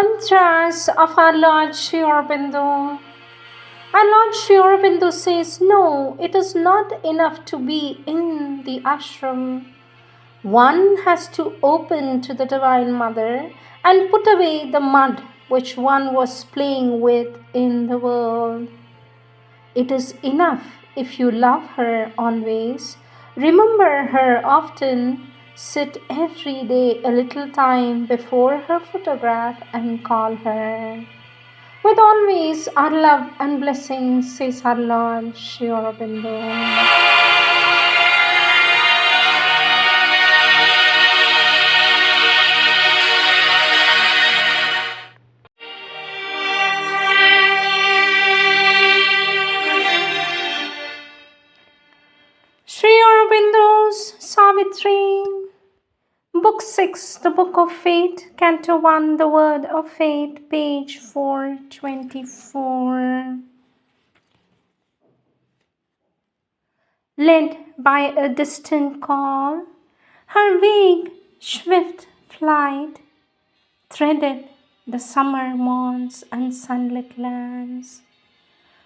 Mantras of our Lord Sri Aurobindo. Our Lord Sri Aurobindo says, no, it is not enough to be in the ashram. One has to open to the Divine Mother and put away the mud which one was playing with in the world. It is enough if you love her always, remember her often, sit every day a little time before her photograph and call her. With always our love and blessings, says our Lord Sri Aurobindo. Sri Aurobindo's Savitri, Book 6, The Book of Fate, Canto 1, The Word of Fate, page 424. Led by a distant call, her vague, swift flight threaded the summer morns and sunlit lands.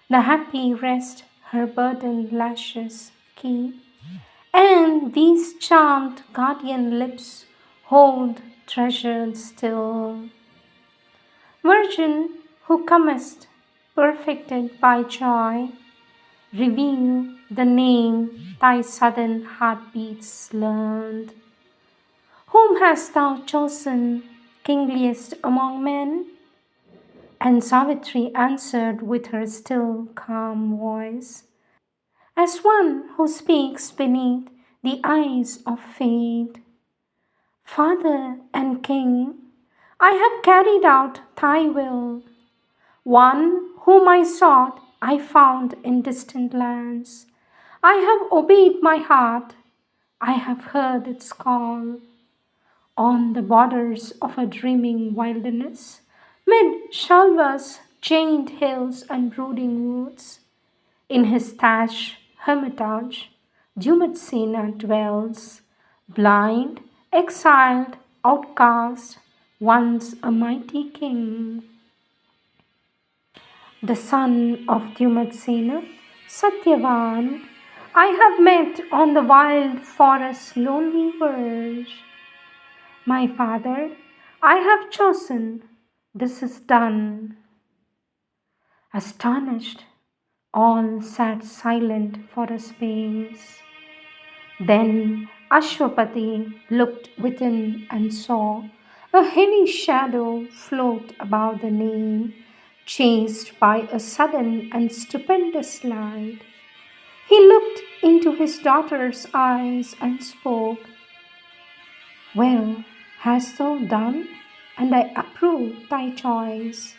The happy rest her burdened lashes keep, and these charmed guardian lips hold treasured still. Virgin who comest, perfected by joy, reveal the name thy sudden heartbeats learned. Whom hast thou chosen, kingliest among men? And Savitri answered with her still calm voice, as one who speaks beneath the eyes of fate. Father and King, I have carried out thy will. One whom I sought, I found in distant lands. I have obeyed my heart, I have heard its call. On the borders of a dreaming wilderness, mid Shalva's chained hills and brooding woods, in his thatched hermitage, Dumatsena dwells, blind, exiled, outcast, once a mighty king. The son of Dumatsena, Satyavan, I have met on the wild forest's lonely verge. My father, I have chosen, this is done. Astonished, all sat silent for a space. Then Ashwapati looked within and saw a heavy shadow float above the name, chased by a sudden and stupendous light. He looked into his daughter's eyes and spoke, well, hast thou done? And I approve thy choice.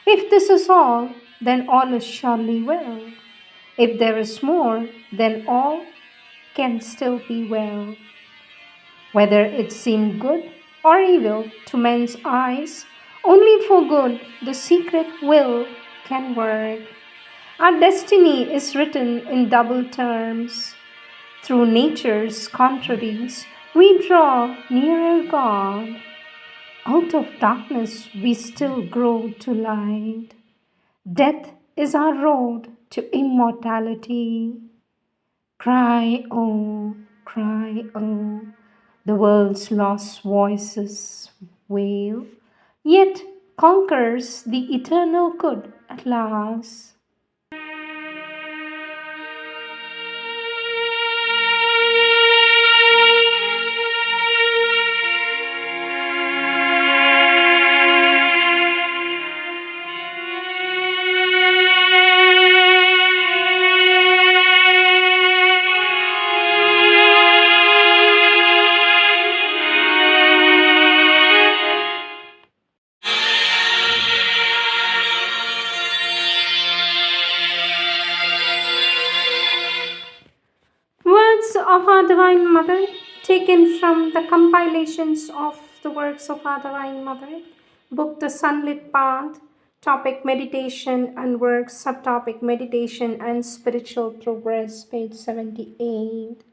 If this is all, then all is surely well. If there is more, then all can still be well. Whether it seem good or evil to men's eyes, only for good the secret will can work. Our destiny is written in double terms. Through nature's contraries, we draw nearer God. Out of darkness we still grow to light. Death is our road to immortality. Cry, oh, the world's lost voices wail, yet conquers the eternal good at last. Of our Divine Mother, taken from the compilations of the works of our Divine Mother, book The Sunlit Path, topic Meditation and works, subtopic Meditation and Spiritual Progress, page 78.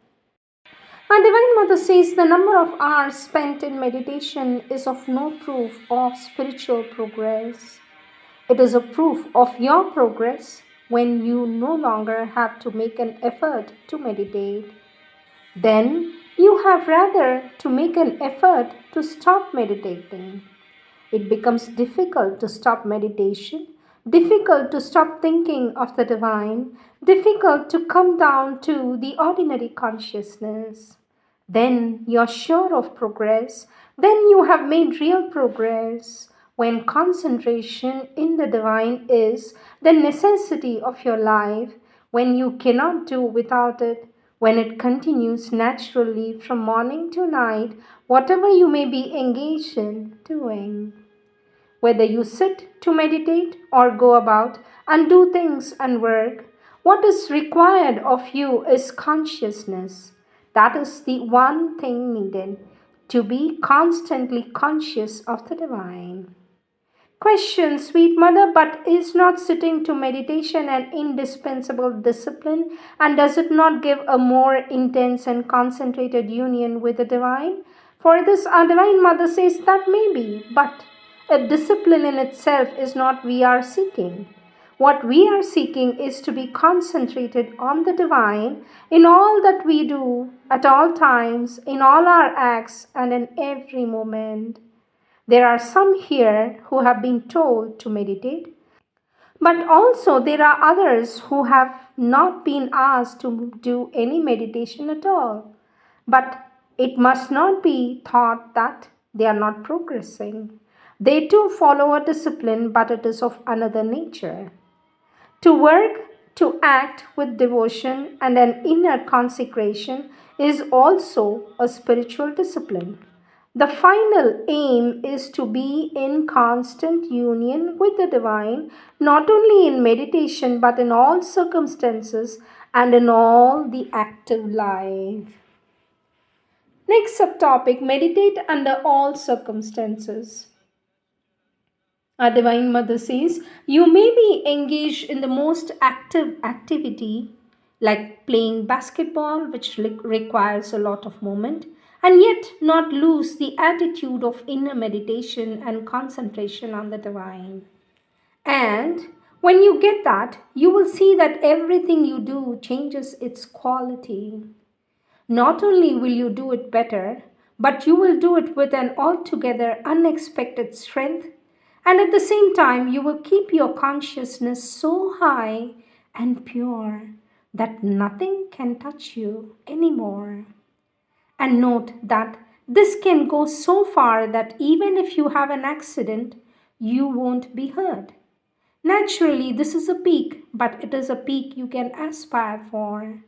Our Divine Mother says the number of hours spent in meditation is of no proof of spiritual progress. It is a proof of your progress when you no longer have to make an effort to meditate. Then you have rather to make an effort to stop meditating. It becomes difficult to stop meditation, difficult to stop thinking of the divine, difficult to come down to the ordinary consciousness. Then you're sure of progress, then you have made real progress. When concentration in the divine is the necessity of your life, when you cannot do without it, when it continues naturally from morning to night, whatever you may be engaged in doing. Whether you sit to meditate or go about and do things and work, what is required of you is consciousness. That is the one thing needed, to be constantly conscious of the divine. Question, sweet mother, but is not sitting to meditation an indispensable discipline, and does it not give a more intense and concentrated union with the divine? For this, our divine mother says that maybe, but a discipline in itself is not we are seeking. What we are seeking is to be concentrated on the divine in all that we do, at all times, in all our acts, and in every moment. There are some here who have been told to meditate, but also there are others who have not been asked to do any meditation at all. But it must not be thought that they are not progressing. They too follow a discipline, but it is of another nature. To work, to act with devotion and an inner consecration is also a spiritual discipline. The final aim is to be in constant union with the divine, not only in meditation but in all circumstances and in all the active life. Next subtopic, meditate under all circumstances. Our Divine Mother says, you may be engaged in the most active activity like playing basketball, which requires a lot of movement, and yet not lose the attitude of inner meditation and concentration on the divine. And when you get that, you will see that everything you do changes its quality. Not only will you do it better, but you will do it with an altogether unexpected strength, and at the same time, you will keep your consciousness so high and pure that nothing can touch you anymore. And note that this can go so far that even if you have an accident, you won't be hurt. Naturally, this is a peak, but it is a peak you can aspire for.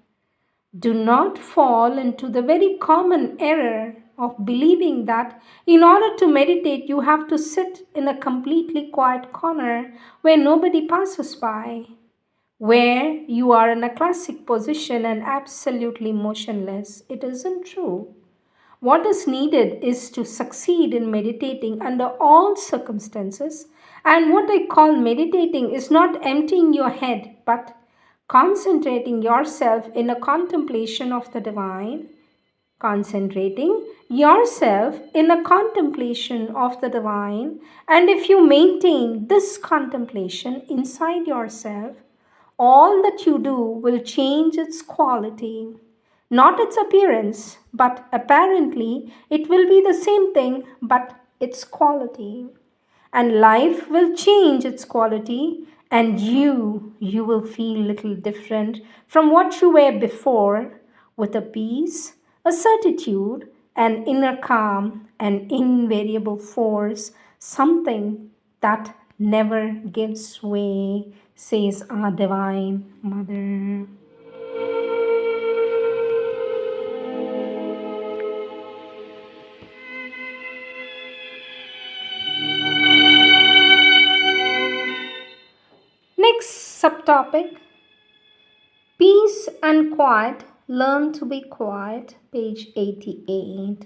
Do not fall into the very common error of believing that in order to meditate you have to sit in a completely quiet corner where nobody passes by, where you are in a classic position and absolutely motionless. It isn't true. What is needed is to succeed in meditating under all circumstances, and what I call meditating is not emptying your head but concentrating yourself in a contemplation of the divine, concentrating yourself in a contemplation of the divine, and if you maintain this contemplation inside yourself, all that you do will change its quality. Not its appearance, but apparently it will be the same thing, but its quality. And life will change its quality, and you will feel little different from what you were before, with a peace, a certitude, an inner calm, an invariable force, something that never gives way, says our Divine Mother. Next subtopic, peace and quiet. Learn to be quiet, page 88.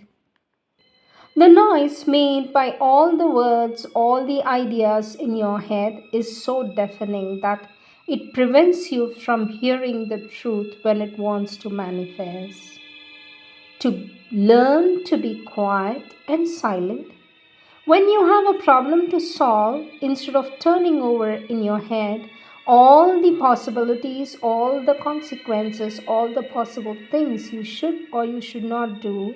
The noise made by all the words, all the ideas in your head is so deafening that it prevents you from hearing the truth when it wants to manifest. to learn to be quiet and silent. When you have a problem to solve, instead of turning over in your head all the possibilities, all the consequences, all the possible things you should or you should not do,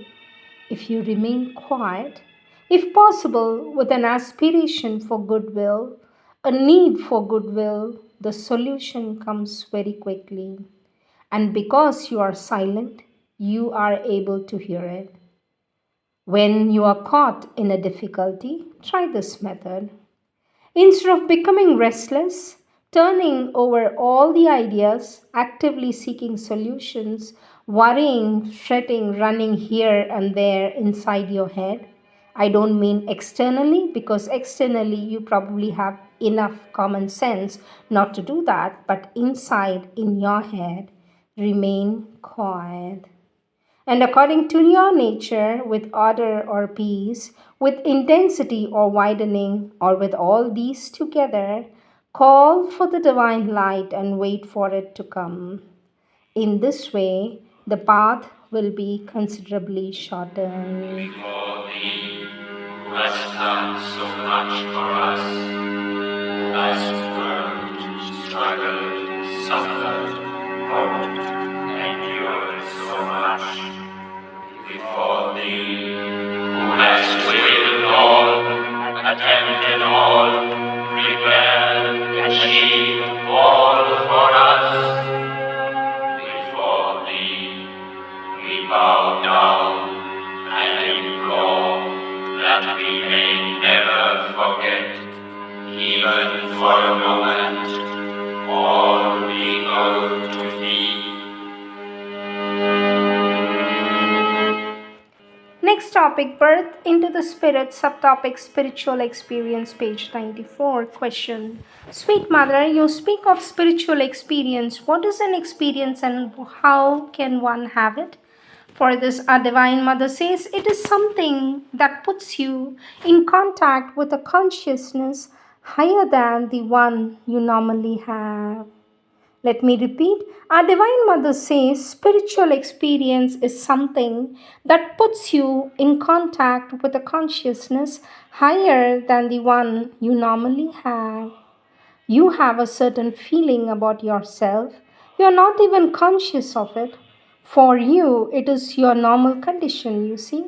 if you remain quiet, if possible with an aspiration for goodwill, a need for goodwill, the solution comes very quickly. And because you are silent, you are able to hear it. When you are caught in a difficulty, try this method. Instead of becoming restless, turning over all the ideas, actively seeking solutions, worrying, fretting, running here and there inside your head, I don't mean externally, because externally you probably have enough common sense not to do that, but inside in your head, remain quiet. And according to your nature, with order or peace, with intensity or widening, or with all these together, call for the divine light and wait for it to come. In this way, the path will be considerably shortened. Before thee, who hast done so much for us, who hast worked, struggled, suffered, hoped, endured so much. Before thee, who hast willed all, attempted all, prepared, achieved all for us. Before thee, we bow down and implore that we may never forget, even for a moment, all we owe to thee. Next topic, birth into the spirit, subtopic spiritual experience, page 94. Question: Sweet Mother, you speak of spiritual experience. What is an experience and how can one have it? For this, our Divine Mother says it is something that puts you in contact with a consciousness higher than the one you normally have. Let me repeat. Our Divine Mother says spiritual experience is something that puts you in contact with a consciousness higher than the one you normally have. You have a certain feeling about yourself. You are not even conscious of it. For you, it is your normal condition, you see.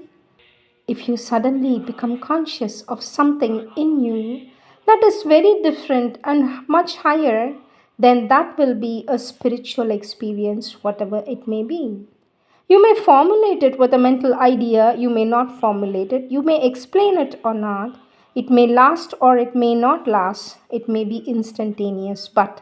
If you suddenly become conscious of something in you that is very different and much higher, then that will be a spiritual experience, whatever it may be. You may formulate it with a mental idea, you may not formulate it, you may explain it or not. It may last or it may not last, it may be instantaneous, but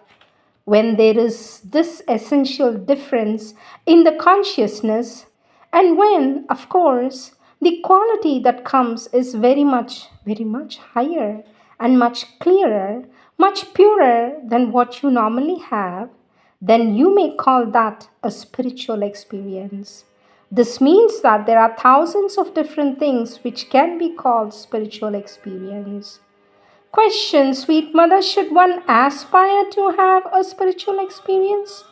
when there is this essential difference in the consciousness, and when, of course, the quality that comes is very much higher and much clearer, much purer than what you normally have, then you may call that a spiritual experience. This means that there are thousands of different things which can be called spiritual experience. Question, sweet mother, should one aspire to have a spiritual experience?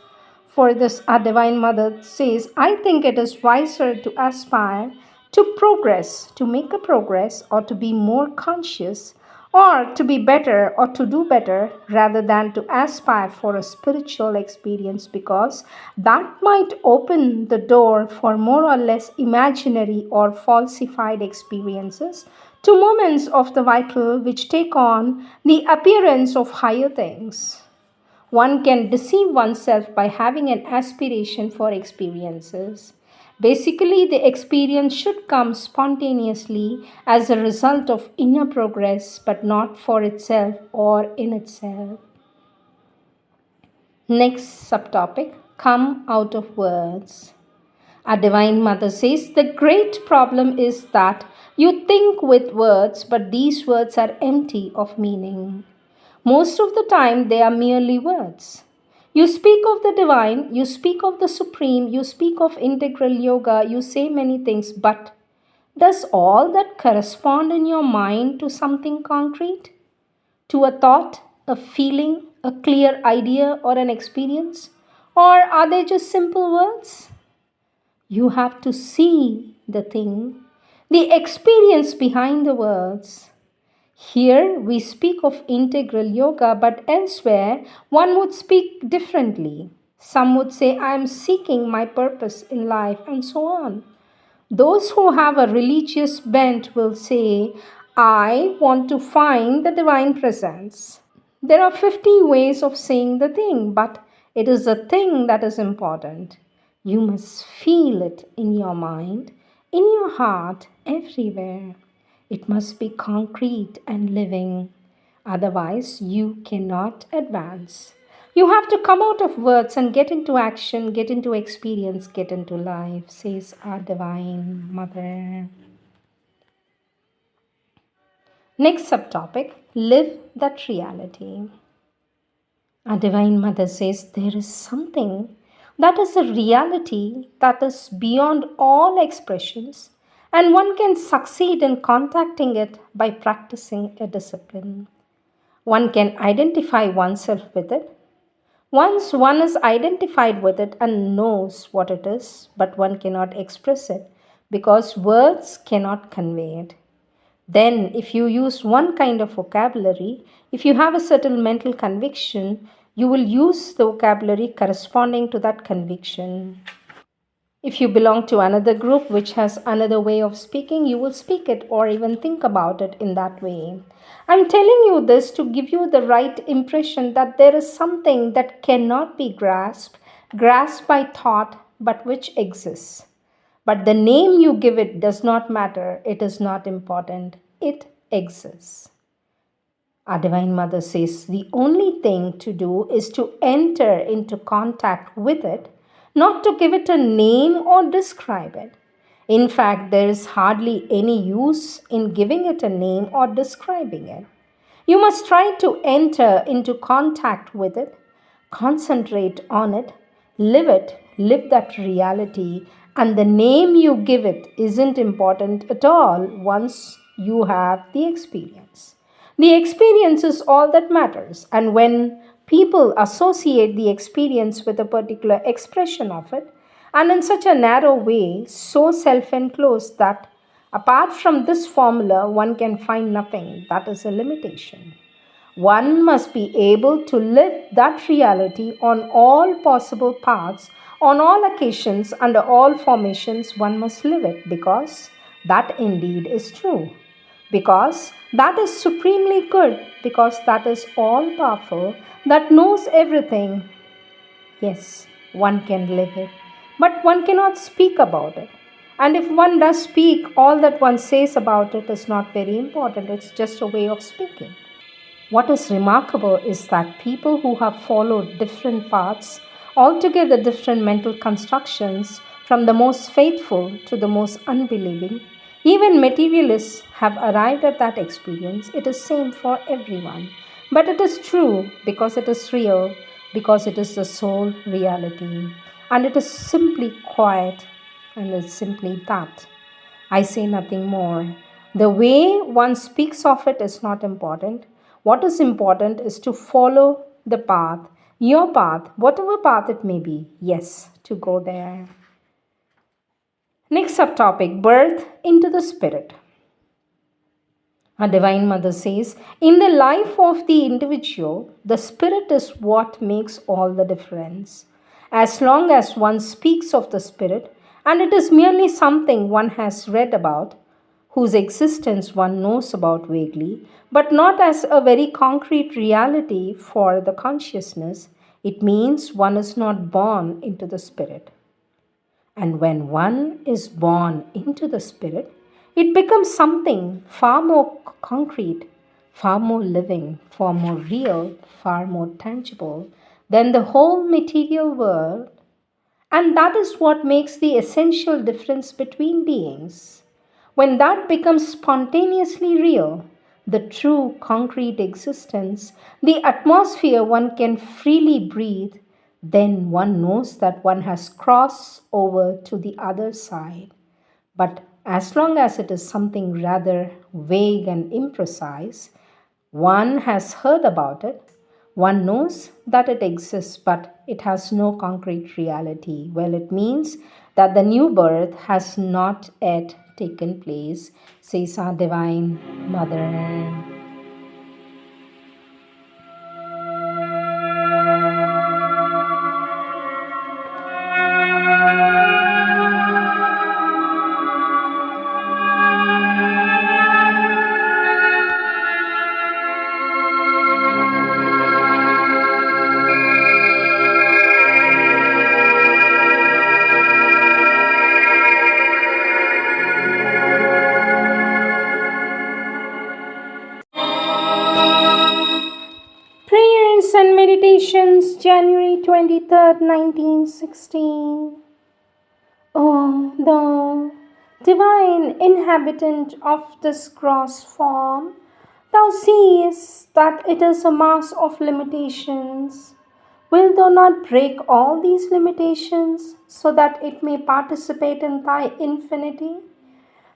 For this, our Divine Mother says, I think it is wiser to aspire to progress, to make a progress, or to be more conscious, or to be better, or to do better, rather than to aspire for a spiritual experience, because that might open the door for more or less imaginary or falsified experiences to moments of the vital which take on the appearance of higher things. One can deceive oneself by having an aspiration for experiences. Basically, the experience should come spontaneously as a result of inner progress, but not for itself or in itself. Next subtopic, come out of words. Our Divine Mother says the great problem is that you think with words, but these words are empty of meaning. Most of the time, they are merely words. You speak of the divine, you speak of the supreme, you speak of integral yoga, you say many things, but does all that correspond in your mind to something concrete? To a thought, a feeling, a clear idea, or an experience? Or are they just simple words? You have to see the thing, the experience behind the words. Here we speak of integral yoga, but elsewhere one would speak differently. Some would say, I am seeking my purpose in life, and so on. Those who have a religious bent will say, I want to find the divine presence. There are 50 ways of saying the thing, but it is the thing that is important. You must feel it in your mind, in your heart, everywhere. It must be concrete and living. Otherwise, you cannot advance. You have to come out of words and get into action, get into experience, get into life, says our Divine Mother. Next subtopic, live that reality. Our Divine Mother says there is something that is a reality that is beyond all expressions, and one can succeed in contacting it by practicing a discipline. One can identify oneself with it. Once one is identified with it and knows what it is, but one cannot express it because words cannot convey it. Then, if you use one kind of vocabulary, if you have a certain mental conviction, you will use the vocabulary corresponding to that conviction. If you belong to another group which has another way of speaking, you will speak it or even think about it in that way. I'm telling you this to give you the right impression that there is something that cannot be grasped by thought, but which exists. But the name you give it does not matter, it is not important, it exists. Our Divine Mother says the only thing to do is to enter into contact with it, not to give it a name or describe it. In fact, there is hardly any use in giving it a name or describing it. You must try to enter into contact with it, concentrate on it, live that reality, and the name you give it isn't important at all once you have the experience. The experience is all that matters, and when people associate the experience with a particular expression of it, and in such a narrow way, so self enclosed that apart from this formula, one can find nothing, that is a limitation. One must be able to live that reality on all possible paths, on all occasions, under all formations. One must live it because that indeed is true. Because that is supremely good, because that is all powerful, that knows everything. Yes, one can live it, but one cannot speak about it. And if one does speak, all that one says about it is not very important, it's just a way of speaking. What is remarkable is that people who have followed different paths, altogether different mental constructions, from the most faithful to the most unbelieving, even materialists have arrived at that experience. It is same for everyone. But it is true because it is real, because it is the soul reality. And it is simply quiet, and it's simply that. I say nothing more. The way one speaks of it is not important. What is important is to follow the path, your path, whatever path it may be. Yes, to go there. Next subtopic, birth into the spirit. Our Divine Mother says, in the life of the individual, the spirit is what makes all the difference. As long as one speaks of the spirit, and it is merely something one has read about, whose existence one knows about vaguely, but not as a very concrete reality for the consciousness, it means one is not born into the spirit. And when one is born into the spirit, it becomes something far more concrete, far more living, far more real, far more tangible than the whole material world. And that is what makes the essential difference between beings. When that becomes spontaneously real, the true concrete existence, the atmosphere one can freely breathe, then one knows that one has crossed over to the other side. But as long as it is something rather vague and imprecise, one has heard about it, one knows that it exists, but it has no concrete reality. Well, it means that the new birth has not yet taken place, says our Divine Mother. Prayers and Meditations, January 23rd, 1916. O thou divine inhabitant of this gross form, thou seest that it is a mass of limitations. Wilt thou not break all these limitations so that it may participate in thy infinity?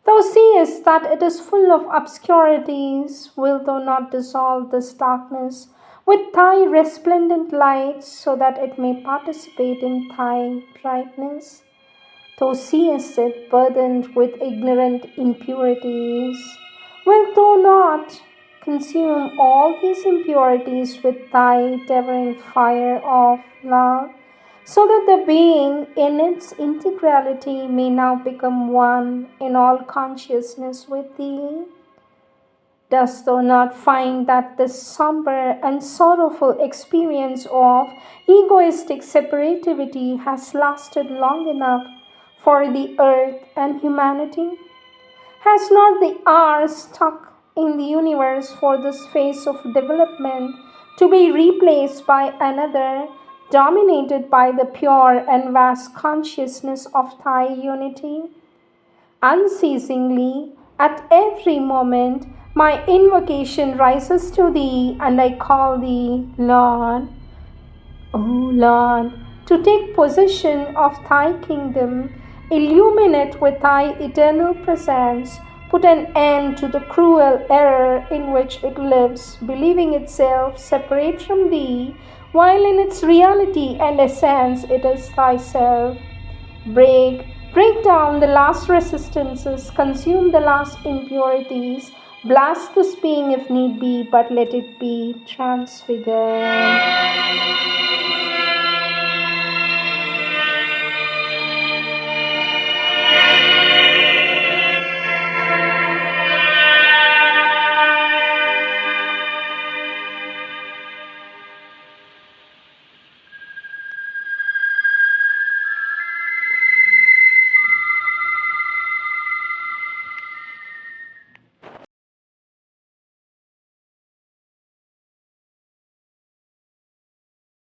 Thou seest that it is full of obscurities. Wilt thou not dissolve this darkness with thy resplendent light so that it may participate in thy brightness? Thou seest it burdened with ignorant impurities. Wilt thou not consume all these impurities with thy devouring fire of love, so that the being in its integrality may now become one in all consciousness with thee? Dost thou not find that this somber and sorrowful experience of egoistic separativity has lasted long enough for the earth and humanity? Has not the hour struck in the universe for this phase of development to be replaced by another, dominated by the pure and vast consciousness of thy unity? Unceasingly, at every moment, my invocation rises to thee, and I call thee, Lord. O Lord, to take possession of thy kingdom, illumine it with thy eternal presence, put an end to the cruel error in which it lives, believing itself separate from thee, while in its reality and essence it is thyself. Break down the last resistances, consume the last impurities, blast this being if need be, but let it be transfigured.